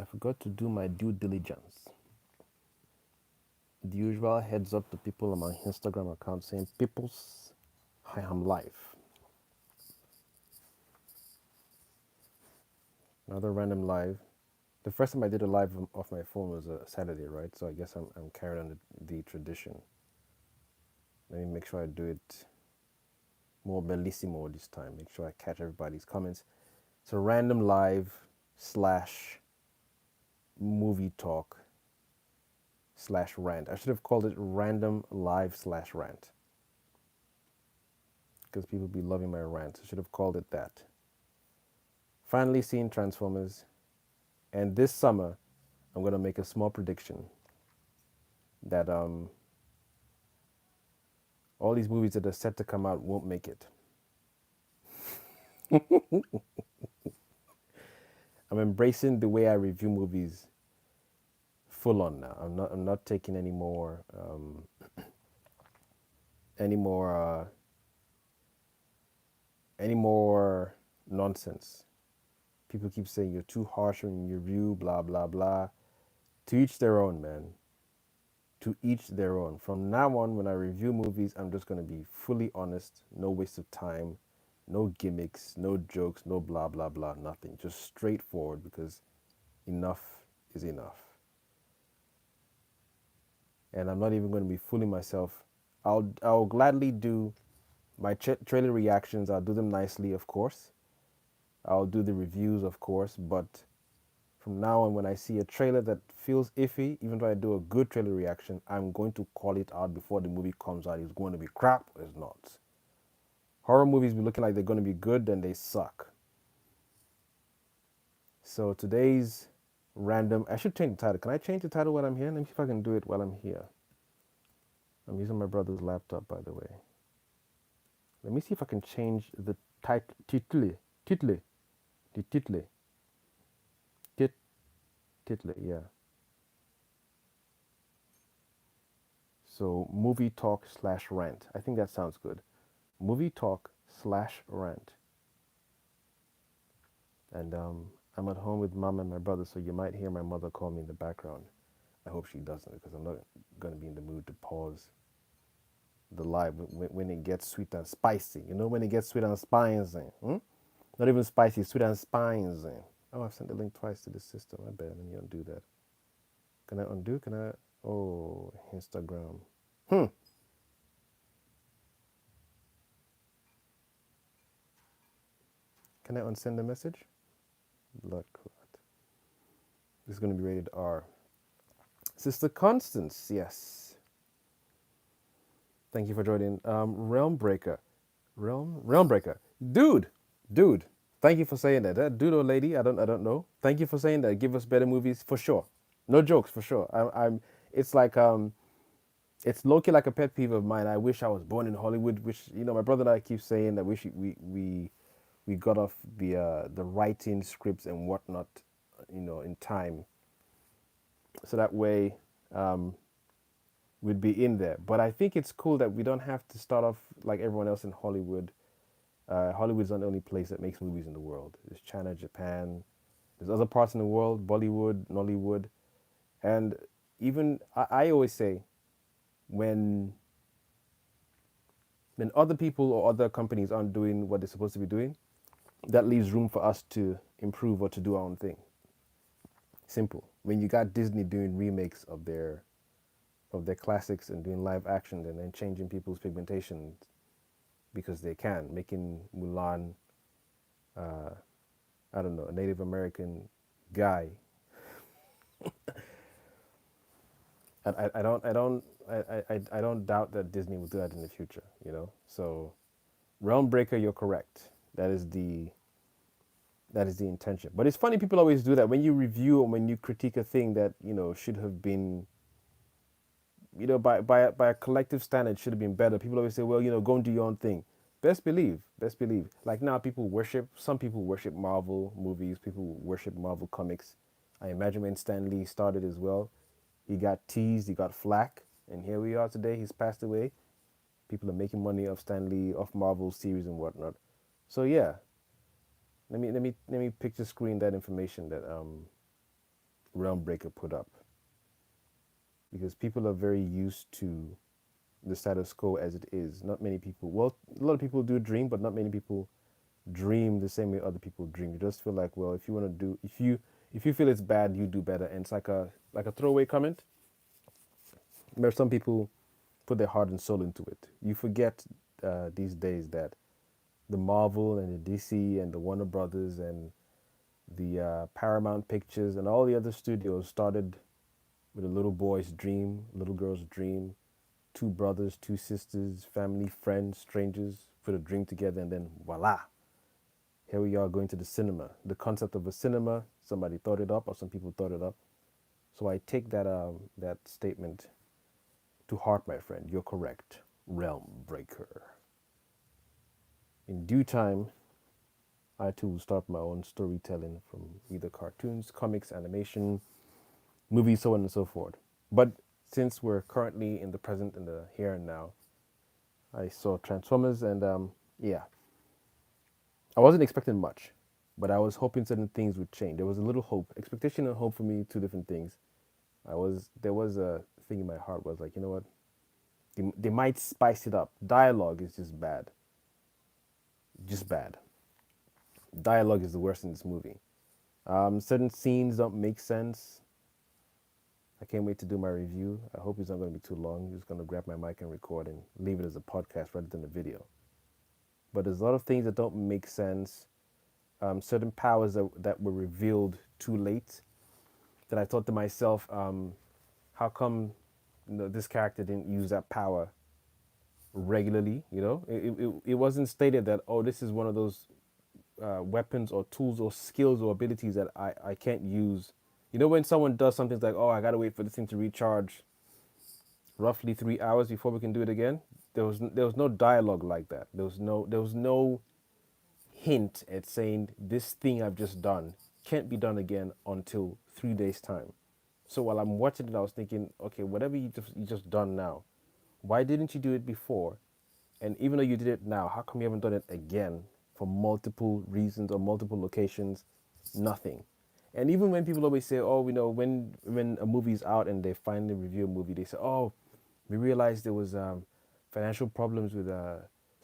I forgot to do my due diligence. The usual heads up to people on my Instagram account saying, Peoples, I am live. Another random live. The first time I did a live off my phone was a Saturday, right? So I guess I'm carrying on the tradition. Let me make sure I do it more bellissimo this time. Make sure I catch everybody's comments. It's a random live slash movie talk slash rant. I should have called it random live slash rant because people be loving my rants. I should have called it that. Finally seen Transformers, and this summer I'm gonna make a small prediction that all these movies that are set to come out won't make it. I'm embracing the way I review movies full on now. I'm not taking any more any more any more nonsense. People keep saying you're too harsh on your review, blah blah blah. To each their own, man. To each their own. From now on, when I review movies, I'm just gonna be fully honest, no waste of time, no gimmicks, no jokes, no blah blah blah, nothing. Just straightforward because enough is enough. And I'm not even going to be fooling myself. I'll gladly do my trailer reactions. I'll do them nicely, of course. I'll do the reviews, of course. But from now on, when I see a trailer that feels iffy, even though I do a good trailer reaction, I'm going to call it out before the movie comes out. It's going to be crap or it's not. Horror movies be looking like they're going to be good, then they suck. So today's random. I should change the title. Can I change the title while I'm here? Let me see if I can do it while I'm here. I'm using my brother's laptop, by the way. Let me see if I can change the title. Title. The title. Title, yeah. So, movie talk slash rant. I think that sounds good. Movie talk slash rant. And I'm at home with mom and my brother, so you might hear my mother call me in the background. I hope she doesn't, because I'm not going to be in the mood to pause the live when it gets sweet and spicy. You know, when it gets sweet and spicy. Not even spicy, sweet and spicy. Oh, I've sent the link twice to the system. I bet. Let me undo that. Can I undo? Can I? Oh, Instagram. Can I unsend the message? Blood clot. This is going to be rated R. Sister Constance, yes. Thank you for joining. Realm Breaker. Realm Breaker. Dude. Thank you for saying that. That dude or lady, I don't know. Thank you for saying that. Give us better movies for sure. No jokes for sure. I'm it's like it's low-key like a pet peeve of mine. I wish I was born in Hollywood, which my brother and I keep saying that we got off the writing scripts and whatnot, in time. So that way we'd be in there. But I think it's cool that we don't have to start off like everyone else in Hollywood. Hollywood's not the only place that makes movies in the world. There's China, Japan. There's other parts in the world, Bollywood, Nollywood. And even, I always say, when other people or other companies aren't doing what they're supposed to be doing, that leaves room for us to improve or to do our own thing. Simple. When you got Disney doing remakes of their classics and doing live action and then changing people's pigmentation because they can, making Mulan, I don't know, a Native American guy. I don't doubt that Disney will do that in the future. So Realm Breaker, you're correct. That is the intention. But it's funny people always do that when you review or when you critique a thing that should have been, by a collective standard should have been better. People always say, well, go and do your own thing. Best believe. Like now, some people worship Marvel movies. People worship Marvel comics. I imagine when Stan Lee started as well, he got teased, he got flack, and here we are today. He's passed away. People are making money off Stan Lee, off Marvel series and whatnot. So yeah, let me picture screen that information that Realm Breaker put up, because people are very used to the status quo as it is. Not many people, well, a lot of people do dream, but not many people dream the same way other people dream. You just feel like, well, if you want to do, if you feel it's bad, you do better, and it's like a throwaway comment. Where some people put their heart and soul into it. You forget these days that the Marvel and the DC and the Warner Brothers and the Paramount Pictures and all the other studios started with a little boy's dream, little girl's dream, two brothers, two sisters, family, friends, strangers put a dream together, and then voila, here we are going to the cinema. The concept of a cinema, somebody thought it up, or some people thought it up. So I take that statement to heart, my friend. You're correct. Realm Breaker. In due time, I too will start my own storytelling from either cartoons, comics, animation, movies, so on and so forth. But since we're currently in the present, in the here and now, I saw Transformers, and yeah, I wasn't expecting much, but I was hoping certain things would change. There was a little hope, expectation and hope for me, two different things. There was a thing in my heart was like, you know what? They might spice it up. Dialogue is just bad. Dialogue is the worst in this movie. Certain scenes don't make sense. I can't wait to do my review. I hope it's not going to be too long. I'm just going to grab my mic and record and leave it as a podcast rather than a video. But there's a lot of things that don't make sense. Certain powers that were revealed too late. That I thought to myself, how come this character didn't use that power regularly? It wasn't stated that, oh, this is one of those weapons or tools or skills or abilities that I can't use. When someone does something, it's like, oh, I gotta wait for this thing to recharge roughly 3 hours before we can do it again. There was no dialogue like that. There was no hint at saying this thing I've just done can't be done again until 3 days time. So while I'm watching it, I was thinking, okay, whatever you just done now, why didn't you do it before? And even though you did it now, how come you haven't done it again for multiple reasons or multiple locations? Nothing. And even when people always say, oh, when a movie's out and they finally review a movie, they say, oh, we realized there was financial problems with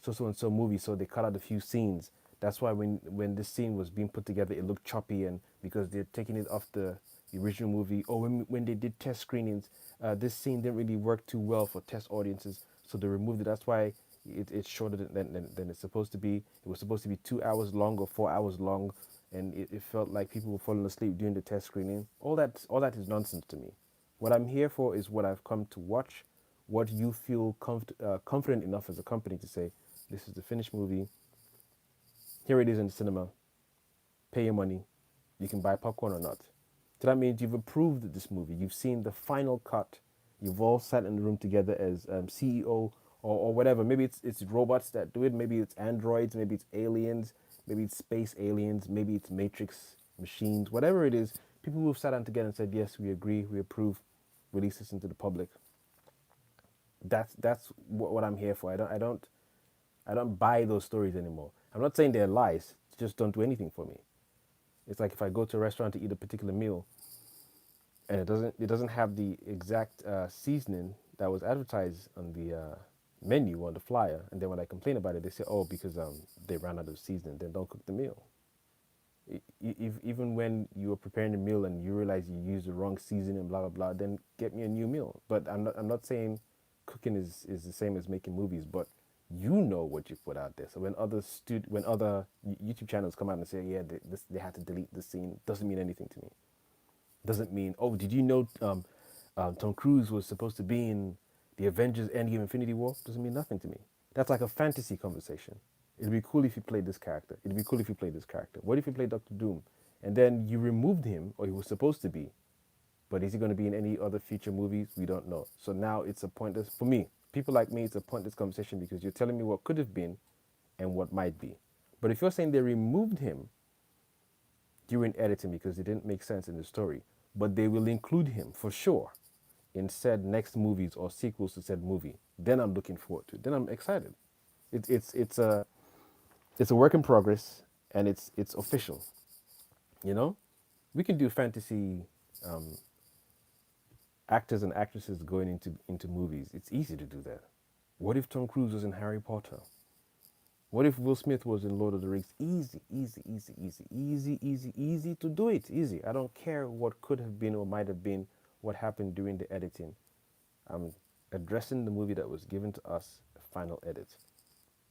so and so movie, so they cut out a few scenes. That's why when this scene was being put together, it looked choppy, and because they're taking it off the original movie. Or when they did test screenings, this scene didn't really work too well for test audiences, so they removed it. That's why it's shorter than it's supposed to be. It was supposed to be 2 hours long or 4 hours long, and it felt like people were falling asleep during the test screening. All that is nonsense to me. What I'm here for is what I've come to watch, what you feel confident enough as a company to say, this is the finished movie. Here it is in the cinema. Pay your money. You can buy popcorn or not. So that means you've approved this movie. You've seen the final cut. You've all sat in the room together as CEO or whatever. Maybe it's robots that do it. Maybe it's androids. Maybe it's aliens. Maybe it's space aliens. Maybe it's matrix machines. Whatever it is, people who have sat down together and said, yes, we agree, we approve, release this into the public. That's what I'm here for. I don't buy those stories anymore. I'm not saying they're lies. Just don't do anything for me. It's like if I go to a restaurant to eat a particular meal, and it doesn't have the exact seasoning that was advertised on the menu on the flyer, and then when I complain about it, they say, oh, because they ran out of seasoning, then don't cook the meal. Even when you are preparing a meal and you realize you used the wrong seasoning, blah blah blah, then get me a new meal. But I'm not saying cooking is the same as making movies, but you know what you put out there. So when other YouTube channels come out and say, yeah, they had to delete this scene, doesn't mean anything to me. Doesn't mean, oh, did you know Tom Cruise was supposed to be in the Avengers Endgame Infinity War? Doesn't mean nothing to me. That's like a fantasy conversation. It'd be cool if you played this character. It'd be cool if you played this character. What if you played Doctor Doom? And then you removed him, or he was supposed to be. But is he going to be in any other future movies? We don't know. So now it's a pointless, for me, people like me, it's a pointless conversation because you're telling me what could have been and what might be. But if you're saying they removed him during editing because it didn't make sense in the story, but they will include him for sure in said next movies or sequels to said movie, then I'm looking forward to it. Then I'm excited. It's a work in progress, and it's official. You know, we can do fantasy actors and actresses going into movies. It's easy to do that. What if Tom Cruise was in Harry Potter? What if Will Smith was in Lord of the Rings? Easy, easy, easy, easy, easy, easy, easy to do it. Easy. I don't care what could have been or might have been, what happened during the editing. I'm addressing the movie that was given to us, a final edit.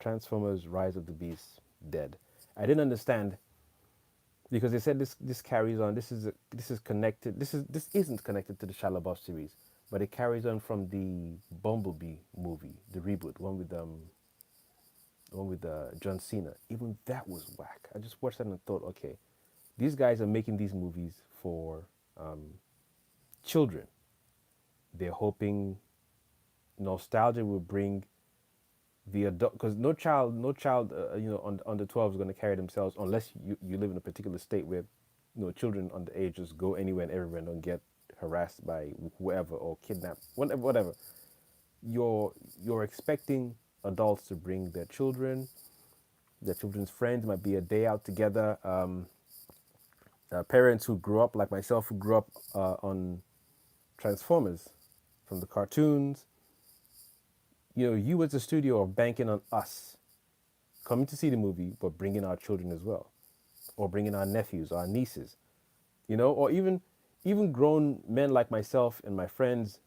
Transformers: Rise of the Beast, dead. I didn't understand because they said this carries on. This is connected. This isn't connected to the Shia LaBeouf series, but it carries on from the Bumblebee movie, the reboot, one with John Cena. Even that was whack. I just watched that and thought, okay, these guys are making these movies for children. They're hoping nostalgia will bring the adult, because no child under 12 is going to carry themselves unless you live in a particular state where children underage just go anywhere and everywhere and don't get harassed by whoever or kidnapped, whatever. You're expecting adults to bring their children's friends. Might be a day out together. Parents who grew up like myself, who grew up on Transformers from the cartoons. You as a studio are banking on us coming to see the movie, but bringing our children as well, or bringing our nephews, our nieces, or even grown men like myself and my friends,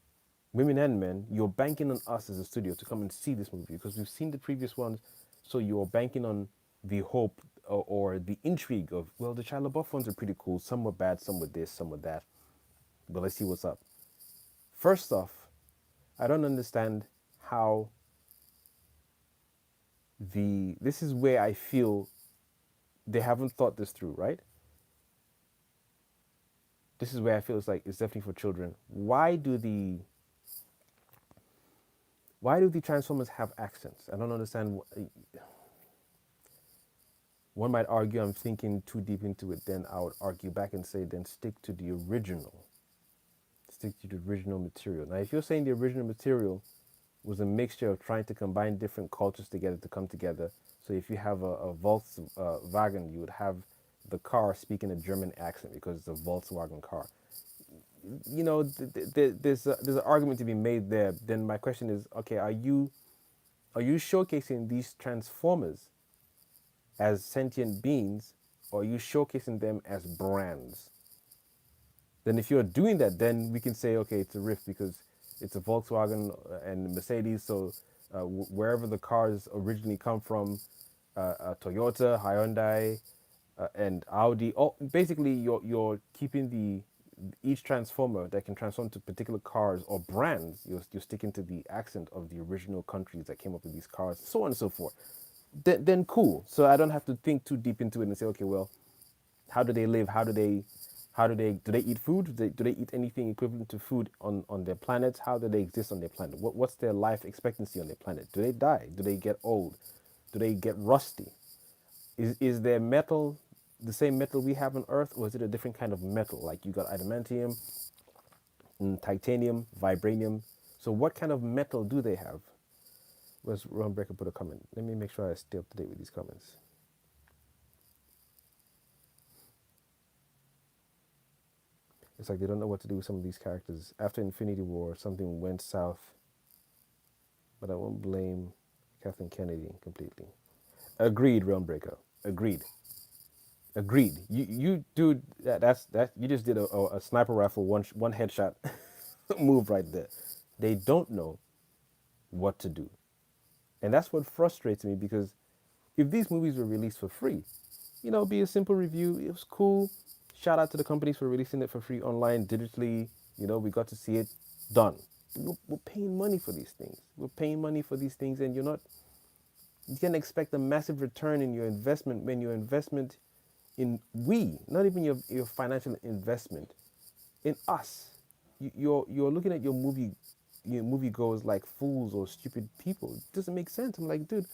women and men. You're banking on us as a studio to come and see this movie because we've seen the previous ones, so you're banking on the hope or the intrigue of, well, the Shia LaBeouf ones are pretty cool. Some were bad, some were this, some were that, but let's see what's up. First off, I don't understand how this is where I feel they haven't thought this through, right? This is where I feel it's definitely for children. Why do the Transformers have accents? I don't understand. One might argue I'm thinking too deep into it. Then I would argue back and say, then stick to the original. Stick to the original material. Now, if you're saying the original material was a mixture of trying to combine different cultures together to come together, so if you have a Volkswagen, you would have the car speaking a German accent because it's a Volkswagen car. There's an argument to be made there. Then my question is, okay, are you showcasing these Transformers as sentient beings, or are you showcasing them as brands? Then if you're doing that, then we can say, okay, it's a riff because it's a Volkswagen and Mercedes. So wherever the cars originally come from, Toyota, Hyundai, and Audi. Oh, basically, you're keeping each transformer that can transform to particular cars or brands. You're sticking to the accent of the original countries that came up with these cars, so on and so forth. Then cool. So I don't have to think too deep into it and say, okay, well, how do they live? Do they eat food? Do they eat anything equivalent to food on their planet? How do they exist on their planet? What's their life expectancy on their planet? Do they die? Do they get old? Do they get rusty? Is their metal the same metal we have on Earth, or is it a different kind of metal? Like you got adamantium, titanium, vibranium. So what kind of metal do they have? Where's Ron Breaker put a comment? Let me make sure I stay up to date with these comments. It's like they don't know what to do with some of these characters. After Infinity War, something went south, but I won't blame Kathleen Kennedy completely. Agreed, Realm Breaker. Agreed. Agreed. You dude, that you just did a sniper rifle one headshot move right there. They don't know what to do, and that's what frustrates me because if these movies were released for free, be a simple review. It was cool. Shout out to the companies for releasing it for free online, digitally. We got to see it done. We're paying money for these things. We're paying money for these things, and you can expect a massive return in your investment when your investment not even your financial investment, in us. You're looking at your movie goers like fools or stupid people. It doesn't make sense. I'm like, dude,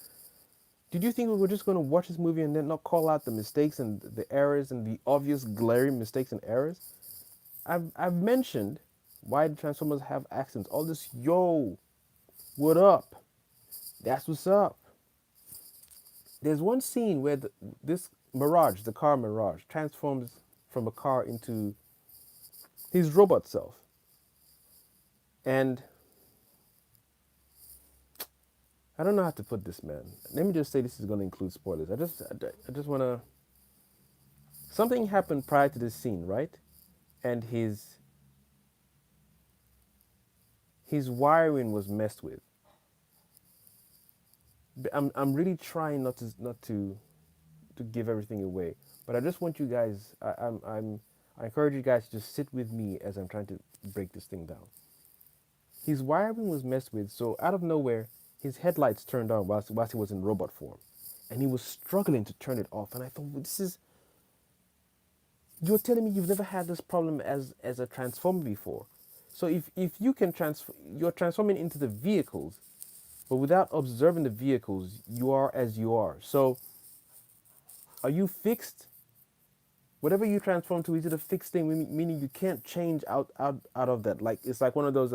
did you think we were just going to watch this movie and then not call out the mistakes and the errors and the obvious glaring mistakes and errors? I've mentioned why the Transformers have accents. All this, yo, what up? That's what's up. There's one scene where the car Mirage, transforms from a car his robot self. And I don't know how to put this, man. Let me just say this is going to include spoilers. I just want to. Something happened prior to this scene, right? And his wiring was messed with. I'm really trying not to give everything away, but I just want you guys. I encourage you guys to just sit with me as I'm trying to break this thing down. His wiring was messed with, so out of nowhere, his headlights turned on whilst he was in robot form, and he was struggling to turn it off. And I thought, this is you're telling me you've never had this problem as a transformer before. So if you can you're transforming into the vehicles, but without observing the vehicles, you are as you are. So are you fixed? Whatever you transform to, is it a fixed thing? Meaning you can't change out of that. Like it's like one of those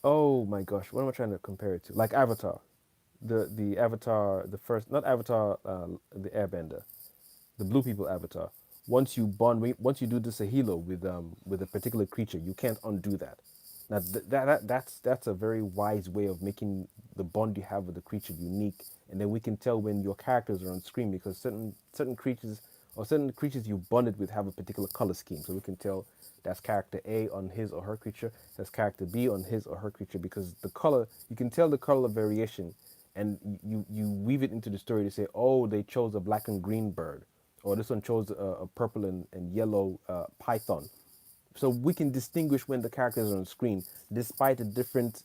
oh my gosh, what am I trying to compare it to? Like Avatar, the Avatar, the first, not Avatar, the Airbender, the Blue People Avatar. Once you bond, once you do this a hilo with a particular creature, you can't undo that. Now that's a very wise way of making the bond you have with the creature unique, and then we can tell when your characters are on screen because certain creatures or certain creatures you bonded with have a particular color scheme, so we can tell that's character A on his or her creature, that's character B on his or her creature because the color you can tell the color variation, and you weave it into the story to say, oh, they chose a black and green bird, or this one chose a purple and yellow python, so we can distinguish when the characters are on screen despite the different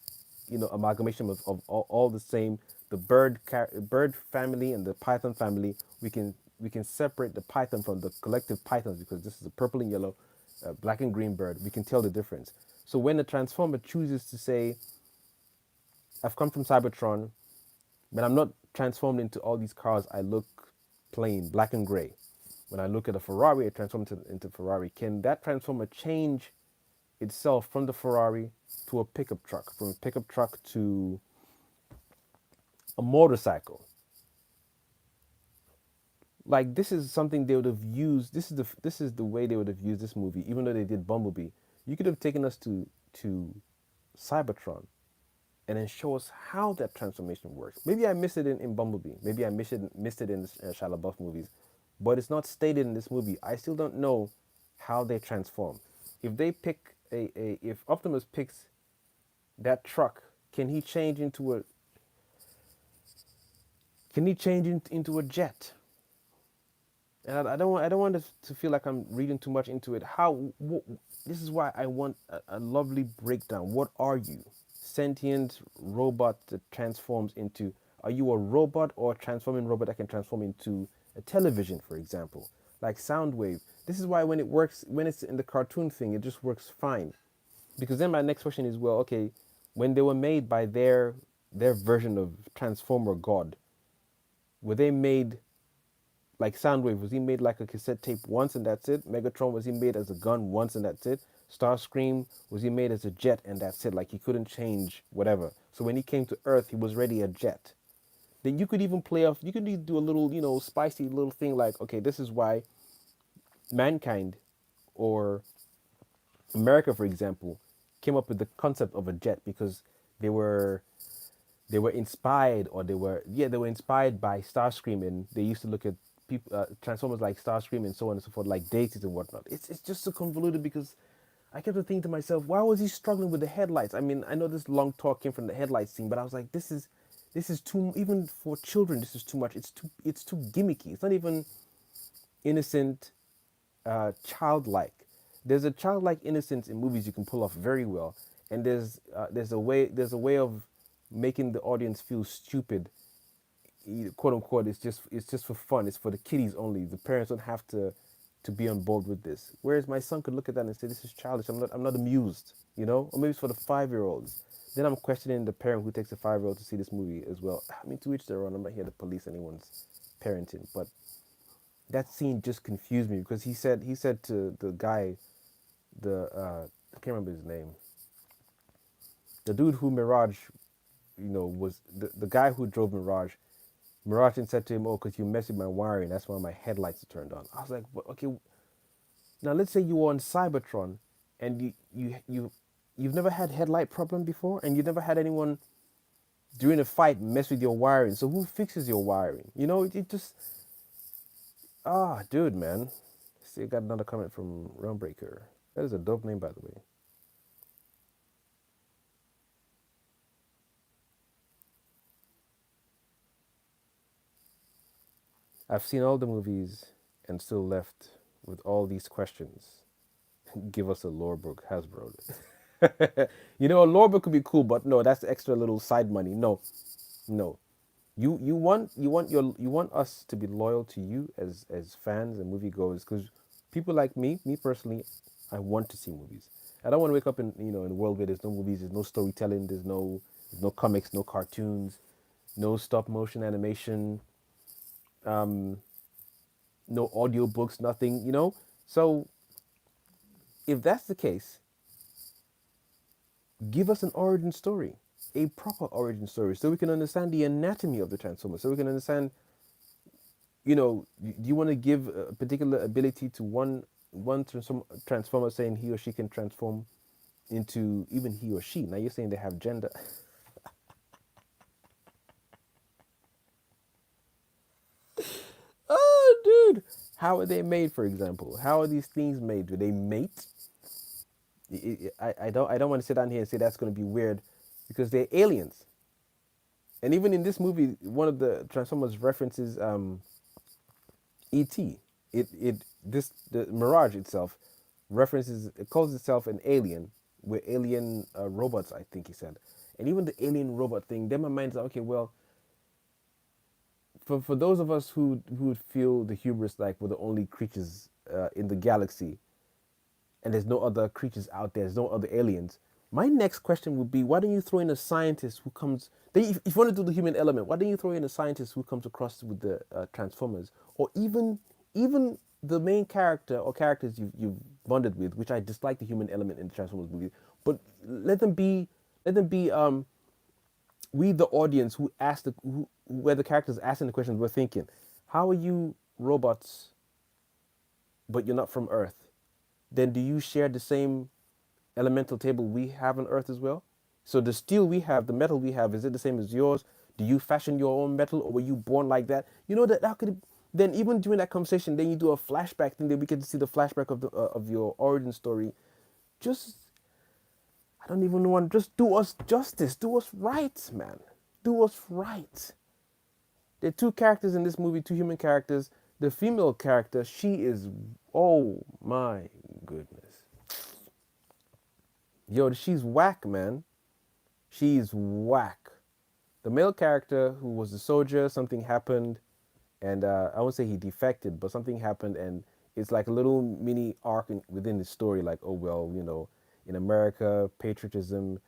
amalgamation of all the same the bird family and the python family. We can separate the python from the collective pythons because this is a purple and yellow black and green bird. We can tell the difference. So when the transformer chooses to say, I've come from Cybertron, but I'm not transformed into all these cars, I look plain black and gray. When I look at a Ferrari, it transforms into Ferrari. Can that transformer change itself from the Ferrari to a pickup truck, from a pickup truck to a motorcycle? Like this is something they would have used. This is the way they would have used this movie. Even though they did Bumblebee, you could have taken us to Cybertron and then show us how that transformation works. Maybe I missed it in Bumblebee. Maybe I missed it in the Shia LaBeouf movies, but it's not stated in this movie. I still don't know how they transform. If they pick if Optimus picks that truck, can he change into a into a jet? And I don't want to feel like I'm reading too much into it. This is why I want a lovely breakdown. What are you? Sentient robot that transforms into. Are you a robot or a transforming robot that can transform into a television, for example, like Soundwave? This is why when it works, when it's in the cartoon thing, it just works fine. Because then my next question is, well, okay, when they were made by their version of Transformer God, were they made like Soundwave? Was he made like a cassette tape once and that's it? Megatron, was he made as a gun once and that's it? Starscream, was he made as a jet and that's it? Like he couldn't change whatever. So when he came to Earth, he was already a jet. Then you could even play off. You could do a little, spicy little thing like, okay, this is why mankind or America, for example, came up with the concept of a jet because they were they were inspired, or they were inspired by Starscream, and they used to look at people Transformers like Starscream and so on and so forth, like deities and whatnot. It's just so convoluted because I kept thinking to myself, why was he struggling with the headlights? I mean, I know this long talk came from the headlight scene, but I was like, this is too, even for children. This is too much. It's too gimmicky. It's not even innocent, childlike. There's a childlike innocence in movies you can pull off very well, and there's a way of making the audience feel stupid, quote unquote. It's just for fun. It's for the kiddies only. The parents don't have to be on board with this. Whereas my son could look at that and say, "This is childish. I'm not amused." Or maybe it's for the 5-year-olds. Then I'm questioning the parent who takes a 5-year-old to see this movie as well. I mean, to each their own. I'm not here to police anyone's parenting, but that scene just confused me because he said to the guy, the I can't remember his name, the dude who Mirage, was the guy who drove Mirage. Mirage then said to him, "Oh, because you messed with my wiring, that's why my headlights are turned on." I was like, "But okay, Now let's say you were on Cybertron, and you've never had headlight problem before, and you've never had anyone during a fight mess with your wiring. So who fixes your wiring? It just dude, man. See, I got another comment from Realmbreaker. That is a dope name, by the way. I've seen all the movies and still left with all these questions. Give us a lore book, Hasbro. A lore book could be cool, but no, that's extra little side money. No, no. You want us to be loyal to you as fans and moviegoers, because people like me personally, I want to see movies. I don't want to wake up in a world where there's no movies, there's no storytelling, there's no comics, no cartoons, no stop motion animation, um, no audiobooks, nothing. So if that's the case, give us an origin story, a proper origin story, so we can understand the anatomy of the Transformers, so we can understand. Do you want to give a particular ability to one transformer, saying he or she can transform into, even he or she? Now you're saying they have gender. Oh, dude, how are they made? For example, how are these things made? Do they mate? I don't want to sit down here and say that's going to be weird, because they're aliens. And even in this movie, one of the Transformers references E.T. The Mirage itself references, it calls itself an alien. We're alien robots, I think he said. And even the alien robot thing, then my mind's like, okay, well, for those of us who would feel the hubris like we're the only creatures in the galaxy, and there's no other creatures out there, there's no other aliens. My next question would be, why don't you throw in a scientist who comes? If you want to do the human element, why don't you throw in a scientist who comes across with the Transformers, or even the main character or characters you've bonded with, which I dislike the human element in the Transformers movie, but let them be we the audience where the characters asking the questions, we're thinking, how are you robots, but you're not from Earth? Then do you share the same elemental table we have on Earth as well? So the steel we have, the metal we have, is it the same as yours? Do you fashion your own metal, or were you born like that? That could. Then even during that conversation, then you do a flashback thing. Then we get to see the flashback of your origin story. Just, I don't even want. Just do us justice. Do us right, man. Do us right. There are two characters in this movie, two human characters. The female character, she is, oh my goodness. Yo, she's whack, man. She's whack. The male character, who was a soldier, something happened, and I won't say he defected, but something happened, and it's like a little mini arc within the story. Like, oh well, in America, patriotism,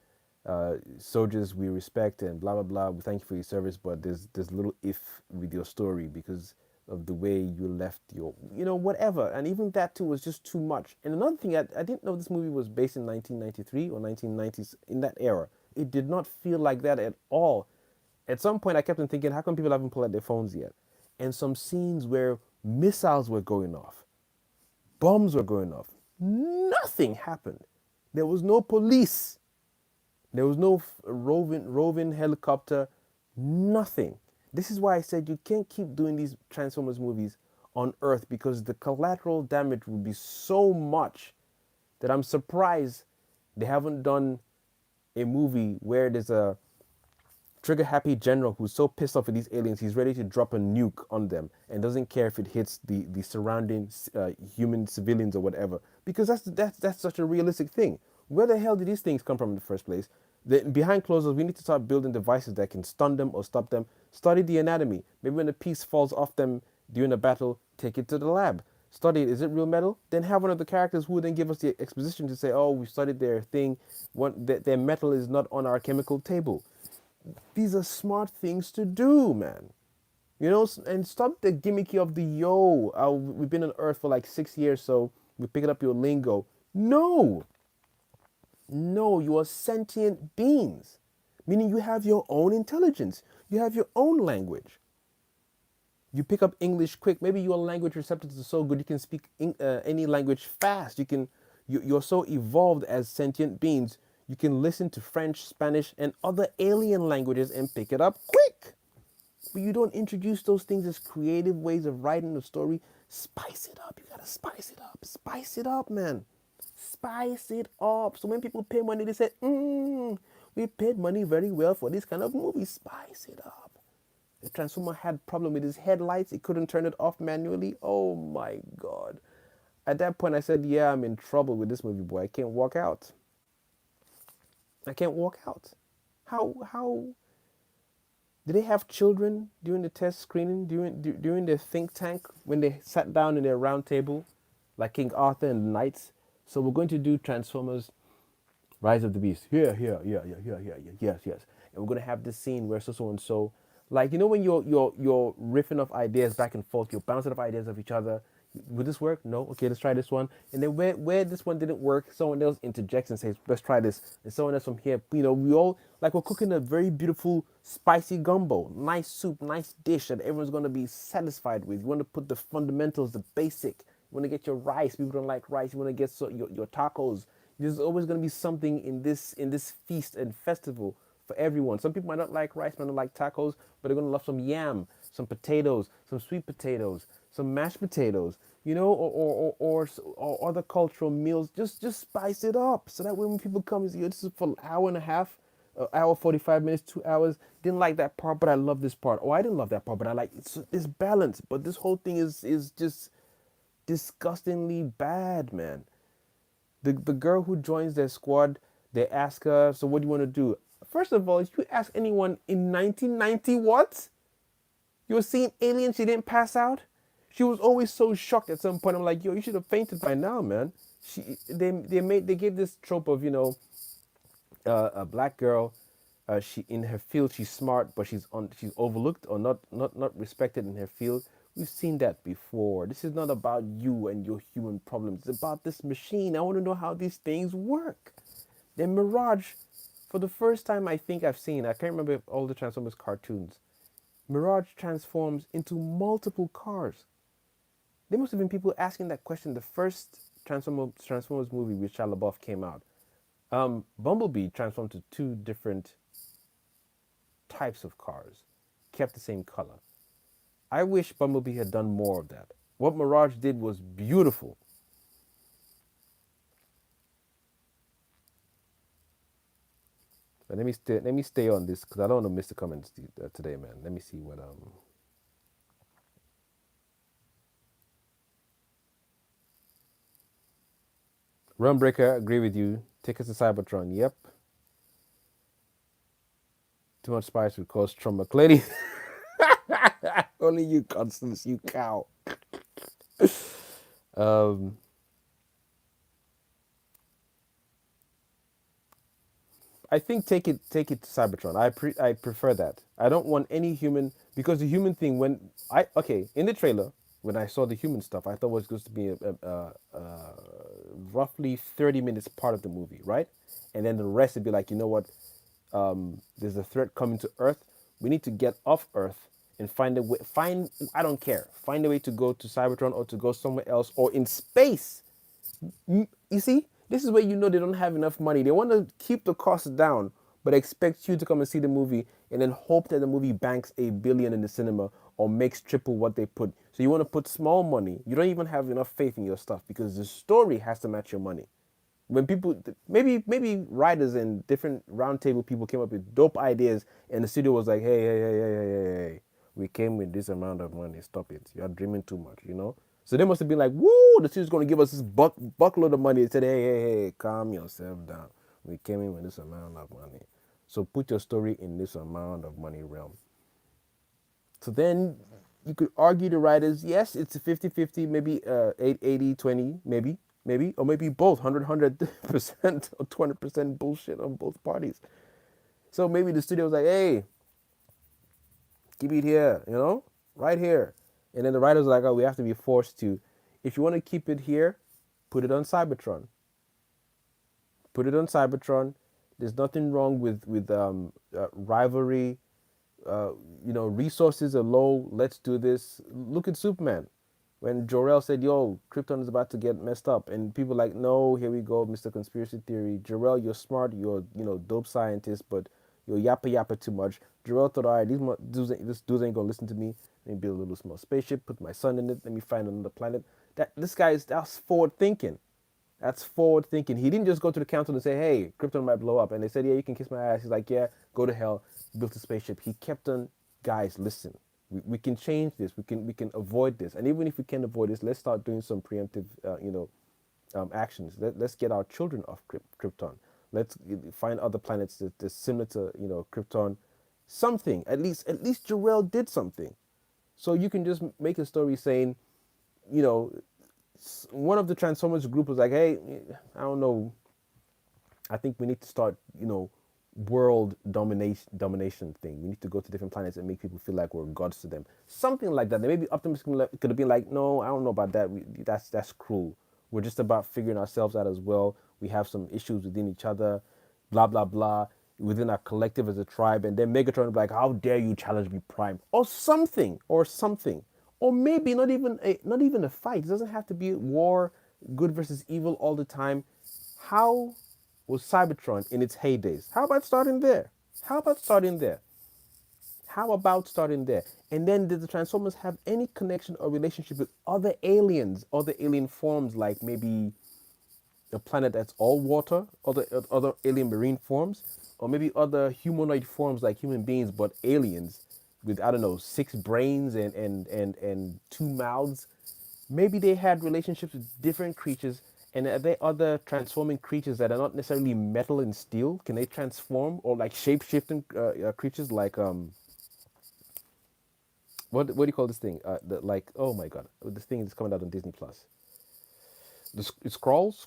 soldiers we respect, and blah blah blah. We thank you for your service, but there's a little if with your story because of the way you left your, whatever. And even that too was just too much. And another thing, I didn't know this movie was based in 1993 or 1990s, in that era. It did not feel like that at all. At some point, I kept on thinking, how come people haven't pulled out their phones yet? And some scenes where missiles were going off, bombs were going off, nothing happened. There was no police. There was no roving helicopter, nothing. This is why I said you can't keep doing these Transformers movies on Earth, because the collateral damage would be so much that I'm surprised they haven't done a movie where there's a trigger happy general who's so pissed off with these aliens he's ready to drop a nuke on them and doesn't care if it hits the surrounding human civilians or whatever, because that's such a realistic thing. Where the hell did these things come from in the first place? Behind closed doors, we need to start building devices that can stun them or stop them. Study the anatomy. Maybe when a piece falls off them during a battle, take it to the lab. Study it. Is it real metal? Then have one of the characters who would then give us the exposition to say, oh, we studied their thing. Their metal is not on our chemical table. These are smart things to do, man. And stop the gimmicky of the we've been on Earth for like 6 years, so we're picking up your lingo. No, no, you are sentient beings, meaning you have your own intelligence, you have your own language. You pick up English quick. Maybe your language receptors are so good you can speak any language fast. You're so evolved as sentient beings. You can listen to French, Spanish, and other alien languages and pick it up quick. But you don't introduce those things as creative ways of writing the story. Spice it up. You gotta spice it up. Spice it up, man. Spice it up. So when people pay money, they say, we paid money very well for this kind of movie. Spice it up. The Transformer had problem with his headlights. He couldn't turn it off manually. Oh my God. At that point, I said, yeah, I'm in trouble with this movie, boy. I can't walk out. I can't walk out. How did they have children during the test screening, during their think tank, when they sat down in their round table, like King Arthur and the knights? So we're going to do Transformers Rise of the Beast. Yes. And we're gonna have this scene where so and so, like when you're riffing off ideas back and forth, you're bouncing off ideas of each other. Would this work? No. Okay, let's try this one. And then where this one didn't work, someone else interjects and says, let's try this. And someone else from here, we all like we're cooking a very beautiful spicy gumbo, nice soup, nice dish that everyone's gonna be satisfied with. You want to put the fundamentals, the basic. You want to get your rice. People don't like rice. You want to get your tacos. There's always going to be something in this feast and festival for everyone. Some people might not like rice, might not like tacos, but they're going to love some yam, some potatoes, some sweet potatoes, some mashed potatoes, or other cultural meals. Just spice it up so that when people come, this is for an hour and a half, hour 45 minutes, 2 hours. Didn't like that part, but I love this part. Oh, I didn't love that part, but I like it's balance. But this whole thing is just disgustingly bad, man. The girl who joins their squad, they ask her, so what do you want to do? First of all, if you ask anyone in 1990 what? You were seeing aliens, she didn't pass out? She was always so shocked at some point. I'm like, yo, you should have fainted by now, man. They gave this trope of, a black girl, she in her field she's smart, but she's overlooked or not respected in her field. We've seen that before. This is not about you and your human problems. It's about this machine. I want to know how these things work. Then Mirage, for the first time I think I've seen, I can't remember all the Transformers cartoons. Mirage transforms into multiple cars. There must have been people asking that question the first Transformers movie with Shia LaBeouf came out. Bumblebee transformed to two different types of cars, kept the same color. I wish Bumblebee had done more of that. What Mirage did was beautiful. But let me stay on this because I don't want to miss the comments today, man. Let me see what Runbreaker, agree with you. Tickets to Cybertron, yep. Too much spice would cause trauma. Lady, only you, Constance, you cow. I think take it to Cybertron. I prefer that. I don't want any human because the human thing in the trailer when I saw the human stuff I thought was supposed to be a roughly 30 minutes part of the movie, right? And then the rest would be like, you know what? There's a threat coming to Earth. We need to get off Earth and find a way. I don't care. Find a way to go to Cybertron or to go somewhere else or in space. You see, this is where you know they don't have enough money. They want to keep the costs down, but expect you to come and see the movie and then hope that the movie banks $1 billion in the cinema or makes triple what they put. So you want to put small money. You don't even have enough faith in your stuff because the story has to match your money. When people, maybe writers and different roundtable people came up with dope ideas, and the studio was like, hey, we came with this amount of money. Stop it. You're dreaming too much. So they must have been like, woo, the studio's going to give us this buckload of money. They said, hey, calm yourself down. We came in with this amount of money. So put your story in this amount of money realm. So then you could argue the writers, yes, it's a 50-50, maybe 80-20, maybe, or maybe both, 100% or 200% bullshit on both parties. So maybe the studio was like, hey, keep it here, right here. And then the writers were like, oh, we have to be forced to. If you want to keep it here, put it on Cybertron. Put it on Cybertron. There's nothing wrong with rivalry uh, resources are low. Let's do this. Look at Superman. When Jor-El said, "Yo, Krypton is about to get messed up," and people like, "No, here we go, Mr. Conspiracy Theory. Jor-El, you're smart. You're dope scientist, but you're yappa yappa too much." Jor-El thought, "All right, this dudes ain't gonna listen to me. Let me build a little small spaceship, put my son in it. Let me find another planet." That's forward thinking. That's forward thinking. He didn't just go to the council and say, "Hey, Krypton might blow up," and they said, "Yeah, you can kiss my ass." He's like, "Yeah, go to hell." He built a spaceship. He kept on, guys, listen. We can change this. We can avoid this. And even if we can avoid this, let's start doing some preemptive, actions. Let's get our children off Krypton. Let's find other planets that's similar to Krypton. Something. At least Jor-El did something. So you can just make a story saying, you know, one of the Transformers group was like, "Hey, I don't know. I think we need to start, world domination thing. We need to go to different planets and make people feel like we're gods to them. Something like that." Then maybe Optimus could have been like, "No, I don't know about that. That's cruel. We're just about figuring ourselves out as well. We have some issues within each other, blah blah blah, within our collective as a tribe." And then Megatron would be like, "How dare you challenge me, Prime?" Or something, or something. Or maybe not even a fight. It doesn't have to be war, good versus evil all the time. How was Cybertron in its heydays? How about starting there? How about starting there? How about starting there? And then did the Transformers have any connection or relationship with other aliens, other alien forms, like maybe a planet that's all water, other alien marine forms, or maybe other humanoid forms like human beings but aliens with, I don't know, six brains and two mouths. Maybe they had relationships with different creatures. And are there other transforming creatures that are not necessarily metal and steel? Can they transform, or like shape shifting creatures like what do you call this thing? Like, oh my god, this thing is coming out on Disney Plus. The scrolls,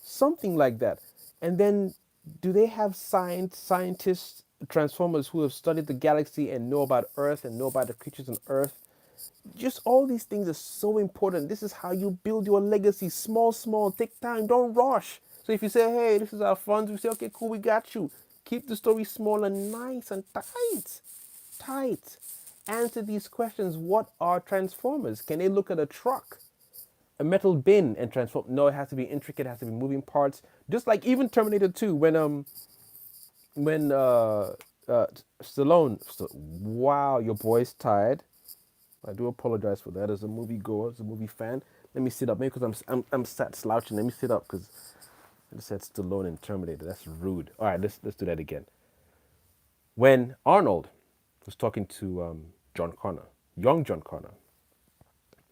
something like that. And then, do they have scientists, transformers who have studied the galaxy and know about Earth and know about the creatures on Earth? Just all these things are so important. This is how you build your legacy. Small, small, take time, don't rush. So if you say, "Hey, this is our funds," we say, "Okay, cool, we got you." Keep the story small and nice and tight. Tight. Answer these questions. What are transformers? Can they look at a truck, a metal bin, and transform? No, it has to be intricate, it has to be moving parts. Just like even Terminator 2, when Stallone, wow, your boy's tired. I do apologize for that. As a movie goer, as a movie fan, let me sit up. Maybe because I'm sat slouching. Let me sit up because I just said Stallone and Terminator. That's rude. All right, let's do that again. When Arnold was talking to John Connor, young John Connor.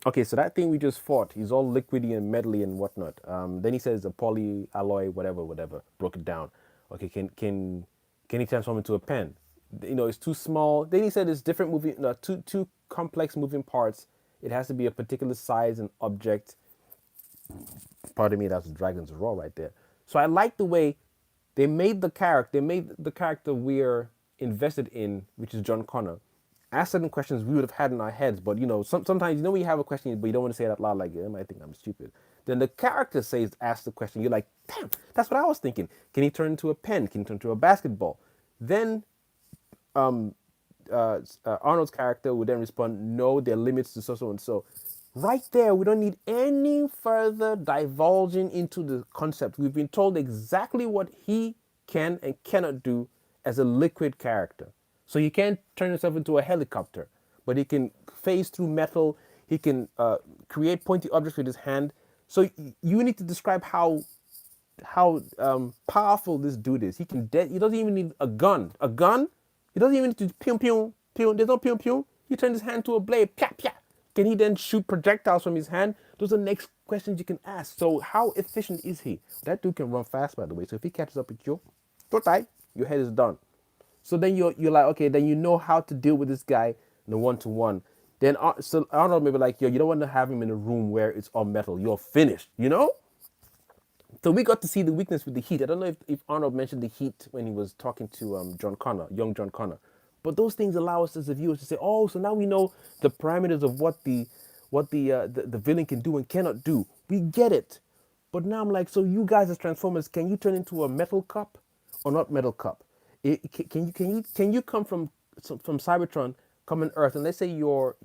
Okay, so that thing we just fought, he's all liquidy and metally and whatnot. Then he says a poly alloy, whatever, whatever. Broke it down. Okay, can he transform into a pen? It's too small. Then he said it's different moving, no, two complex moving parts. It has to be a particular size and object. Pardon me, that's Dragon's Roar right there. So I like the way they made the character we're invested in, which is John Connor, ask certain questions we would have had in our heads, but sometimes when you have a question, but you don't want to say it out loud, like, "Yeah, I might think I'm stupid." Then the character asks the question. You're like, "Damn, that's what I was thinking." Can he turn into a pen? Can he turn into a basketball? Then Arnold's character would then respond, "No, there are limits to so and so." Right there, we don't need any further divulging into the concept. We've been told exactly what he can and cannot do as a liquid character. So he can't turn himself into a helicopter, but he can phase through metal. He can create pointy objects with his hand. So you need to describe how powerful this dude is. He doesn't even need a gun. A gun? He doesn't even need to pew pew pew. There's no pew pew. He turns his hand to a blade. Pya pya. Can he then shoot projectiles from his hand? Those are the next questions you can ask. So how efficient is he? That dude can run fast, by the way. So if he catches up with you, don't die. Your head is done. So then you're like, okay, then you know how to deal with this guy in a one-to-one. Then so Arnold may be like, "Yo, you don't want to have him in a room where it's all metal. You're finished. So we got to see the weakness with the heat. I don't know if Arnold mentioned the heat when he was talking to John Connor, young John Connor. But those things allow us as the viewers to say, "Oh, so now we know the parameters of what the villain can do and cannot do. We get it." But now I'm like, so you guys as Transformers, can you turn into a metal cup or not metal cup? Can you come from Cybertron, come on Earth, and let's say your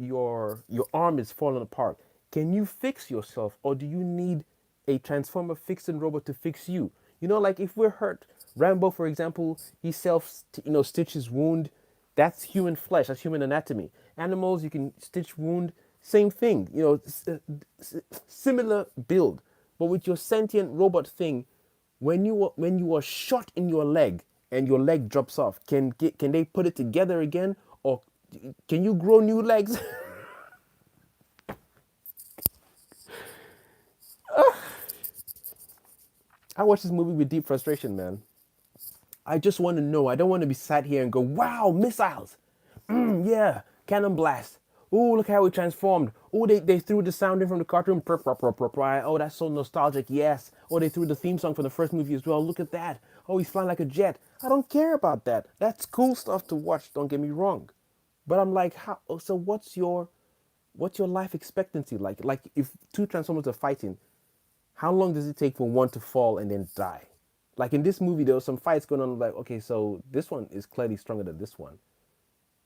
arm is falling apart. Can you fix yourself, or do you need a transformer fixing robot to fix you? Like if we're hurt, Rambo, for example, he stitches wound. That's human flesh. That's human anatomy. Animals, you can stitch wound. Same thing. Similar build. But with your sentient robot thing, when you are shot in your leg and your leg drops off, can they put it together again, or can you grow new legs? I watched this movie with deep frustration, man. I just want to know. I don't want to be sat here and go, "Wow, missiles! Yeah, cannon blast! Oh, look how it transformed! Oh, they threw the sound in from the cartoon. Oh, that's so nostalgic. Yes. Oh, they threw the theme song from the first movie as well. Look at that. Oh, he's flying like a jet. I don't care about that. That's cool stuff to watch. Don't get me wrong, but I'm like, how? So what's your life expectancy like? Like if two transformers are fighting, how long does it take for one to fall and then die? Like in this movie, there was some fights going on. Like, okay, so this one is clearly stronger than this one.